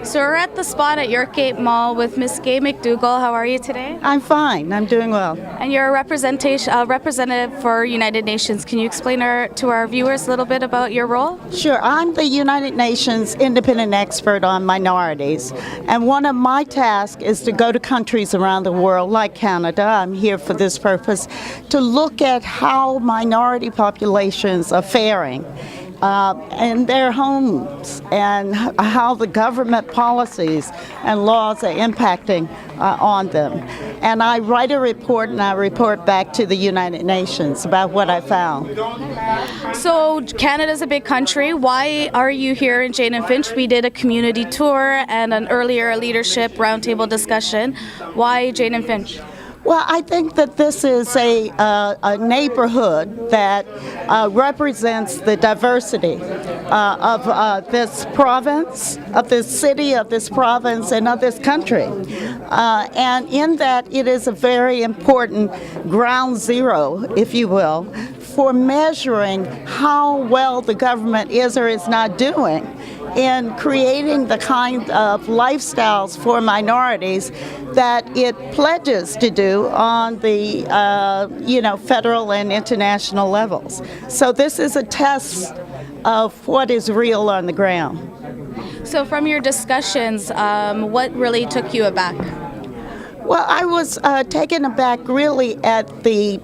So we're at the spot at Yorkgate Mall with Miss Gay McDougall. How are you today? I'm fine. I'm doing well. And you're a representative for United Nations. Can you explain to our viewers a little bit about your role? Sure. I'm the United Nations independent expert on minorities. And one of my tasks is to go to countries around the world, like Canada. I'm here for this purpose, to look at how minority populations are faring in their homes and how the government policies and laws are impacting on them. And I write a report and I report back to the United Nations about what I found. So Canada's a big country. Why are you here in Jane-Finch? We did a community tour and an earlier leadership roundtable discussion. Why Jane-Finch? Well, I think that this is a neighborhood that represents the diversity of this province, of this city, of this province, and of this country. And in that, it is a very important ground zero, if you will, for measuring how well the government is or is not doing in creating the kind of lifestyles for minorities that it pledges to do on the federal and international levels. So this is a test of what is real on the ground. So from your discussions, what really took you aback? Well, I was taken aback really at the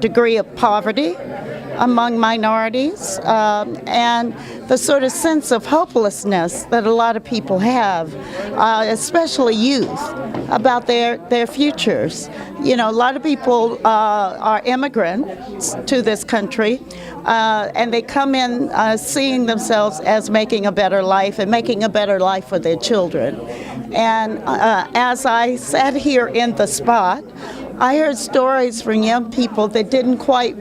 degree of poverty among minorities and the sort of sense of hopelessness that a lot of people have, especially youth, about their futures. You know, a lot of people are immigrants to this country and they come in seeing themselves as making a better life and making a better life for their children. And as I sat here in the spot, I heard stories from young people that didn't quite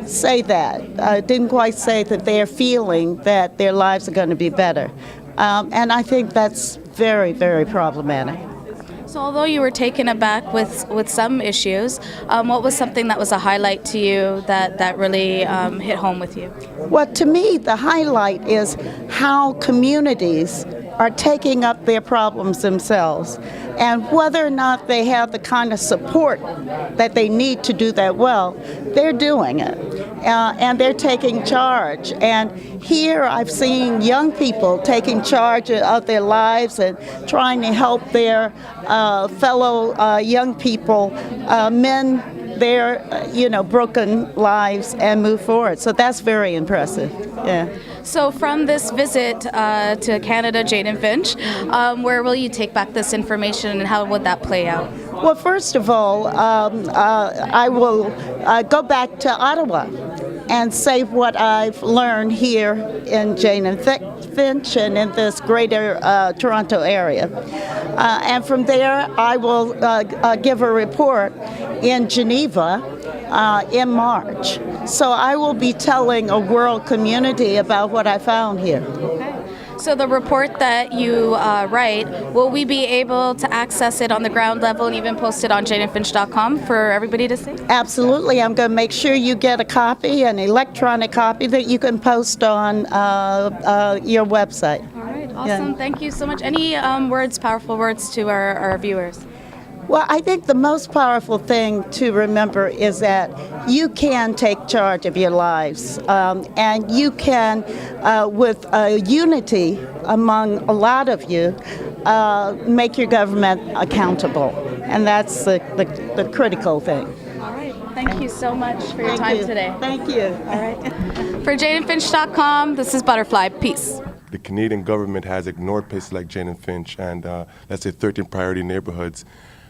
say that, didn't quite say that they're feeling that their lives are going to be better. And I think that's very, very problematic. So although you were taken aback with some issues, what was something that was a highlight to you that really hit home with you? Well, to me, the highlight is how communities are taking up their problems themselves, and whether or not they have the kind of support that they need to do that well, they're doing it, and they're taking charge. And here I've seen young people taking charge of their lives and trying to help their fellow young people mend their broken lives and move forward. So that's very impressive. Yeah. So from this visit to Canada, Jane-Finch, where will you take back this information and how would that play out? Well, first of all, I will go back to Ottawa and say what I've learned here in Jane-Finch and in this greater Toronto area. And from there, I will give a report in Geneva in March. So I will be telling a world community about what I found here. Okay. So the report that you write, will we be able to access it on the ground level and even post it on janeandfinch.com for everybody to see? Absolutely. I'm going to make sure you get a copy, an electronic copy that you can post on your website. All right. Awesome. Yeah. Thank you so much. Any powerful words to our viewers? Well, I think the most powerful thing to remember is that you can take charge of your lives, and you can, with unity among a lot of you, make your government accountable. And that's the critical thing. All right. Thank you so much for your time today. Thank you. All right. For janeandfinch.com, this is Butterfly. Peace. The Canadian government has ignored places like Jane-Finch and, let's say, 13 priority neighborhoods.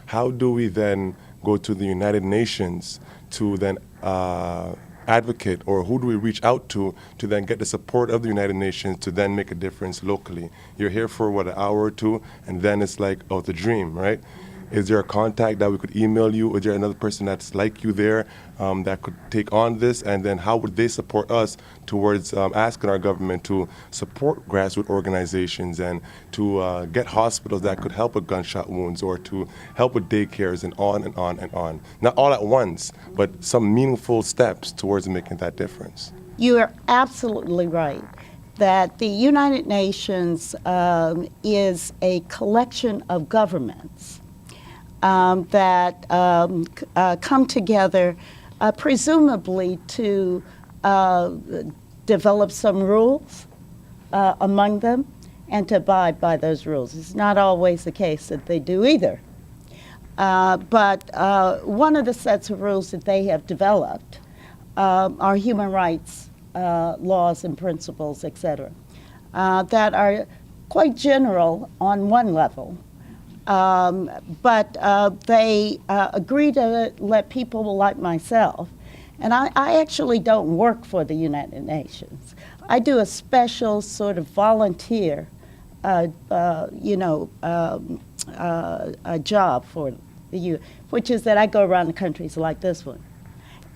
How do we then go to the United Nations to then advocate, or who do we reach out to then get the support of the United Nations to then make a difference locally? You're here for, an hour or two, and then it's like, oh, the dream, right? Is there a contact that we could email you? Is there another person that's like you there that could take on this? And then how would they support us towards asking our government to support grassroots organizations and to get hospitals that could help with gunshot wounds or to help with daycares and on and on and on? Not all at once, but some meaningful steps towards making that difference. You are absolutely right. that the United Nations is a collection of governments that come together presumably to develop some rules among them and to abide by those rules. It's not always the case that they do either. But one of the sets of rules that they have developed are human rights laws and principles, et cetera, that are quite general on one level. But they agree to let people like myself, and I actually don't work for the United Nations. I do a special sort of volunteer, a job for the UN, which is that I go around the countries like this one,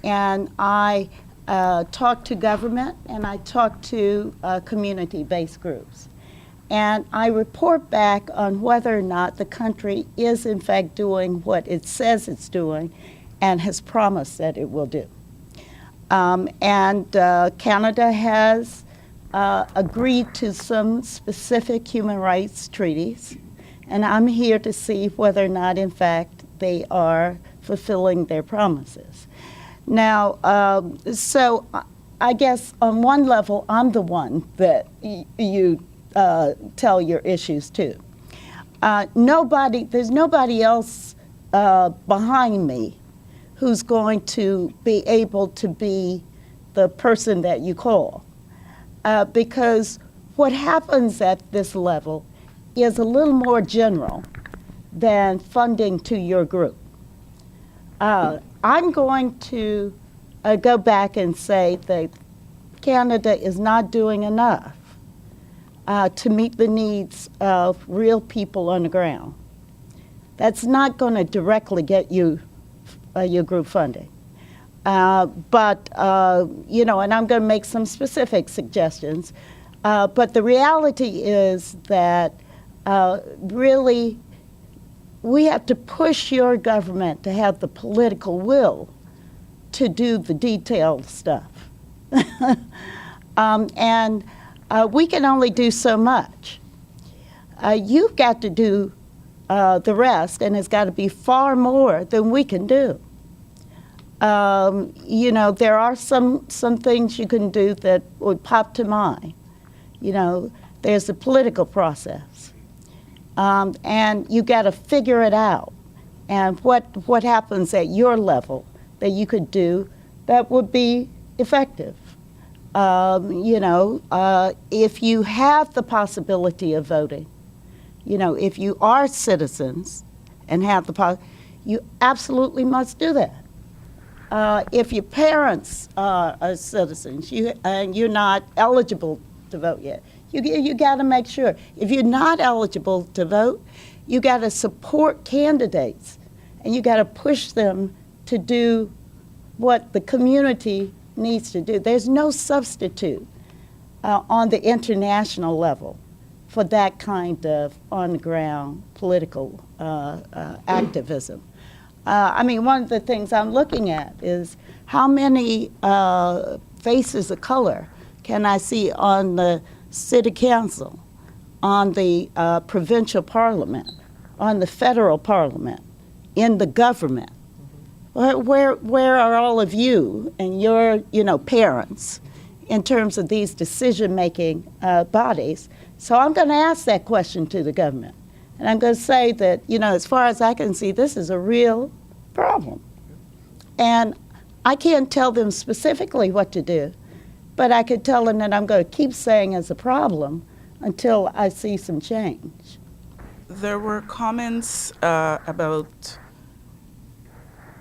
and I talk to government and I talk to community-based groups. And I report back on whether or not the country is in fact doing what it says it's doing and has promised that it will do. Canada has agreed to some specific human rights treaties, and I'm here to see whether or not in fact they are fulfilling their promises. Now, so I guess on one level, I'm the one that you tell your issues to. There's nobody else behind me who's going to be able to be the person that you call. Because what happens at this level is a little more general than funding to your group. I'm going to go back and say that Canada is not doing enough to meet the needs of real people on the ground. That's not going to directly get you your group funding. And I'm going to make some specific suggestions. But the reality is that really we have to push your government to have the political will to do the detailed stuff. We can only do so much. You've got to do the rest, and it's got to be far more than we can do. There are some things you can do that would pop to mind. There's the political process. And you got to figure it out. And what happens at your level that you could do that would be effective. If you have the possibility of voting, if you are citizens and have the you absolutely must do that. If your parents are citizens and you're not eligible to vote yet, you got to make sure. If you're not eligible to vote, you got to support candidates, and you got to push them to do what the community needs to do. There's no substitute on the international level for that kind of on-the-ground political activism. One of the things I'm looking at is how many faces of color can I see on the city council, on the provincial parliament, on the federal parliament, in the government. Where are all of you and your parents in terms of these decision-making bodies? So I'm going to ask that question to the government. And I'm going to say that, as far as I can see, this is a real problem. And I can't tell them specifically what to do, but I could tell them that I'm going to keep saying it's a problem until I see some change. There were comments about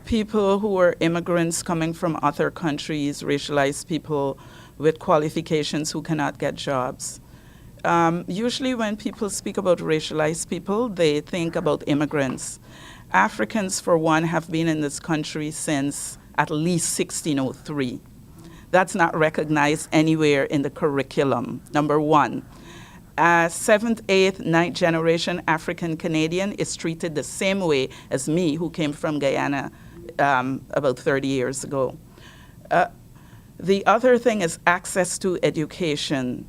people who were immigrants coming from other countries, racialized people with qualifications who cannot get jobs. Usually when people speak about racialized people, they think about immigrants. Africans, for one, have been in this country since at least 1603. That's not recognized anywhere in the curriculum, number one. 7th, 8th, 9th generation African Canadian is treated the same way as me, who came from Guyana about 30 years ago. The other thing is access to education.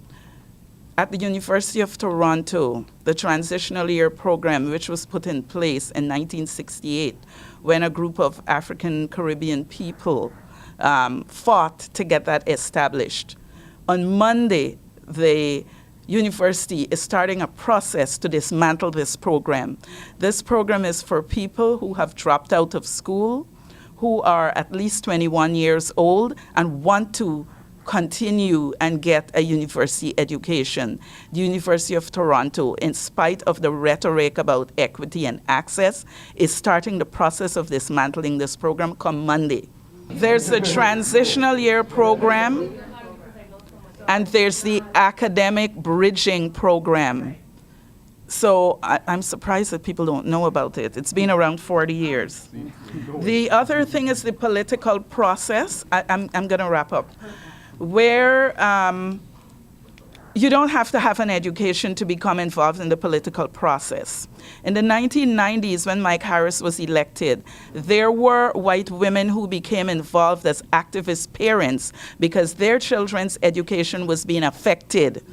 at the University of Toronto, the transitional year program, which was put in place in 1968, when a group of African Caribbean people fought to get that established. On Monday, the university is starting a process to dismantle this program. This program is for people who have dropped out of school, who are at least 21 years old and want to continue and get a university education. The University of Toronto, in spite of the rhetoric about equity and access, is starting the process of dismantling this program come Monday. There's the transitional year program, and there's the academic bridging program. So I'm surprised that people don't know about it. It's been around 40 years. The other thing is the political process. I'm going to wrap up. Where you don't have to have an education to become involved in the political process. In the 1990s, when Mike Harris was elected, there were white women who became involved as activist parents because their children's education was being affected.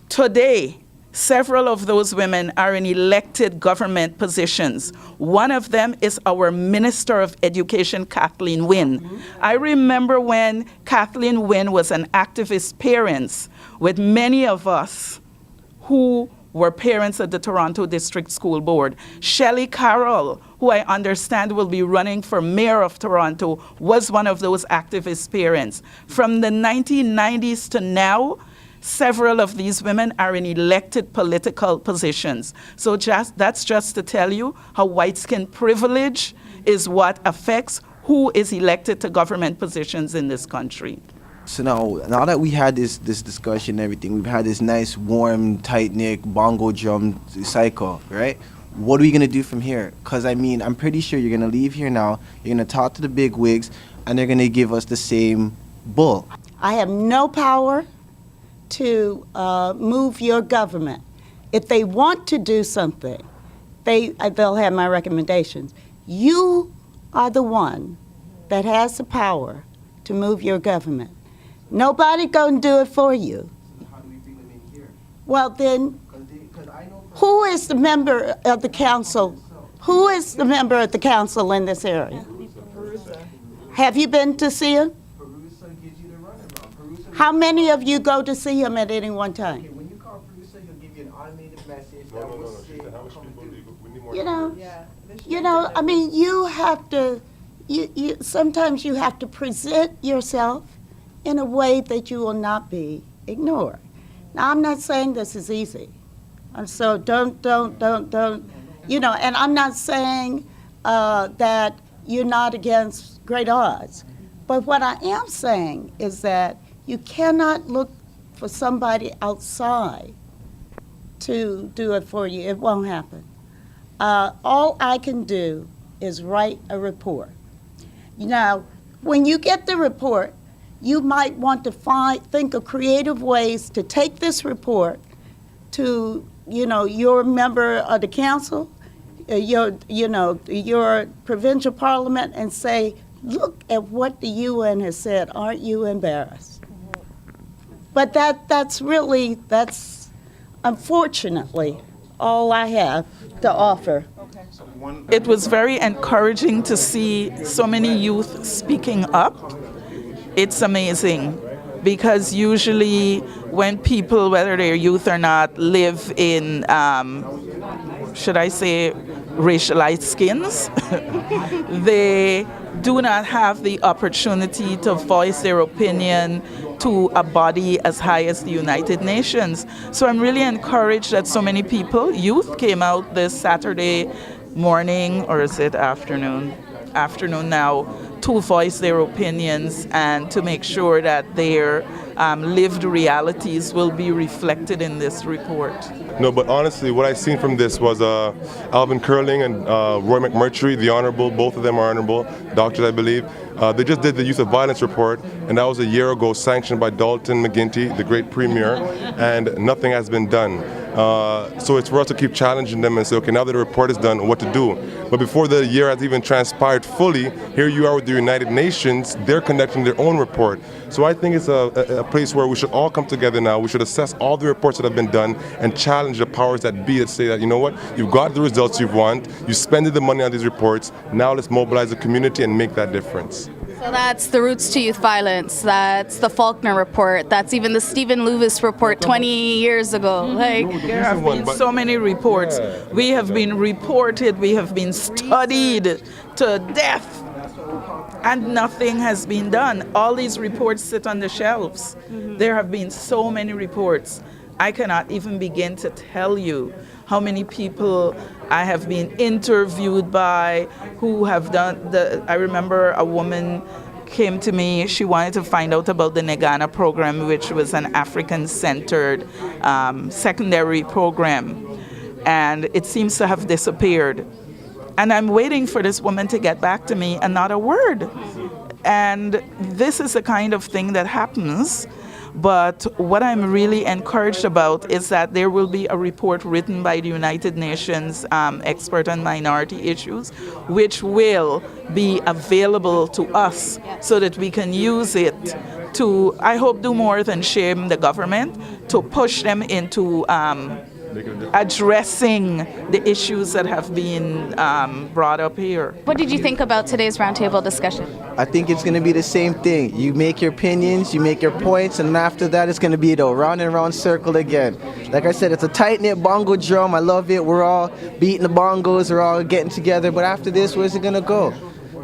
Today, several of those women are in elected government positions. One of them is our Minister of Education, Kathleen Wynne. I remember when Kathleen Wynne was an activist parent with many of us who were parents at the Toronto District School Board. Shelley Carroll, who I understand will be running for mayor of Toronto, was one of those activist parents. From the 1990s to now, several of these women are in elected political positions. So that's just to tell you how white skin privilege is what affects who is elected to government positions in this country. So now that we had this discussion and everything, we've had this nice, warm, tight-knit bongo drum cycle, right? What are we going to do from here? Because, I mean, I'm pretty sure you're going to leave here now, you're going to talk to the big wigs, and they're going to give us the same bull. I have no power to move your government. If they want to do something, they'll have my recommendations. You are the one that has the power to move your government. Nobody gonna do it for you. How do we bring them in here? Well then, who is the member of the council? Who is the member of the council in this area? Have you been to see him? How many of you go to see him at any one time? When you call producer, he'll give you an automated message that will say, You know, I mean, you have to, sometimes you have to present yourself in a way that you will not be ignored. Now, I'm not saying this is easy. And so don't, you know, and I'm not saying that you're not against great odds. But what I am saying is that you cannot look for somebody outside to do it for you. It won't happen. All I can do is write a report. Now, when you get the report, you might want to think of creative ways to take this report to, you know, your member of the council, your provincial parliament, and say, look at what the UN has said. Aren't you embarrassed? But that's unfortunately all I have to offer. It was very encouraging to see so many youth speaking up. It's amazing because usually when people, whether they're youth or not, live in, should I say, racialized skins, they do not have the opportunity to voice their opinion to a body as high as the United Nations. So I'm really encouraged that so many people, youth, came out this Saturday morning, or is it afternoon now, to voice their opinions and to make sure that their lived realities will be reflected in this report. No, but honestly, what I seen from this was Alvin Curling and Roy McMurtry, the Honorable, both of them are Honorable, doctors, I believe. They just did the youth of violence report, and that was a year ago, sanctioned by Dalton McGuinty, the great premier, and nothing has been done. So it's for us to keep challenging them and say, okay, now that the report is done, what to do. But before the year has even transpired fully, here you are with the United Nations, they're conducting their own report. So I think it's a place where we should all come together now. We should assess all the reports that have been done and challenge the powers that be that say that, you know what, you've got the results you want, you spending the money on these reports, now let's mobilize the community and make that difference. So that's the Roots to Youth Violence, that's the Faulkner report, that's even the Stephen Lewis report 20 years ago. Like, there have been so many reports. We have been reported, we have been studied to death, and nothing has been done. All these reports sit on the shelves. There have been so many reports. I cannot even begin to tell you how many people I have been interviewed by who have done I remember a woman came to me, she wanted to find out about the Negana program, which was an African-centered secondary program, and it seems to have disappeared. And I'm waiting for this woman to get back to me, and not a word. And this is the kind of thing that happens. But what I'm really encouraged about is that there will be a report written by the United Nations expert on minority issues, which will be available to us so that we can use it to, I hope, do more than shame the government, to push them into addressing the issues that have been brought up here. what did you think about today's roundtable discussion? I think it's going to be the same thing. You make your opinions, you make your points, and after that it's going to be the round and round circle again. Like I said, it's a tight-knit bongo drum. I love it. We're all beating the bongos, we're all getting together, but after this, where's it going to go?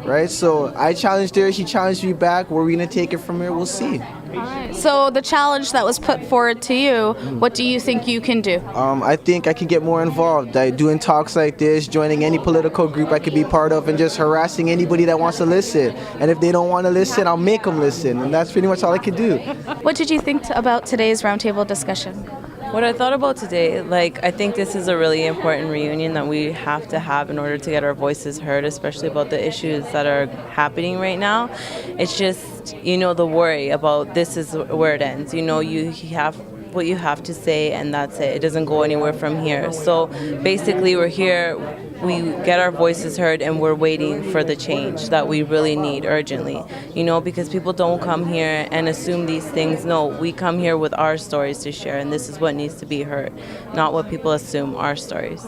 Right? So I challenged her, she challenged me back. Where are we going to take it from here? We'll see. So the challenge that was put forward to you, what do you think you can do? I think I can get more involved, like doing talks like this, joining any political group I could be part of, and just harassing anybody that wants to listen. And if they don't want to listen, I'll make them listen. And that's pretty much all I can do. What did you think about today's roundtable discussion? What I thought about today, I think this is a really important reunion that we have to have in order to get our voices heard, especially about the issues that are happening right now. It's just, the worry about this is where it ends. You have what you have to say, and that's it. It doesn't go anywhere from here. So basically, we're here, we get our voices heard, and we're waiting for the change that we really need urgently. Because people don't come here and assume these things. No, we come here with our stories to share, and this is what needs to be heard, not what people assume, our stories.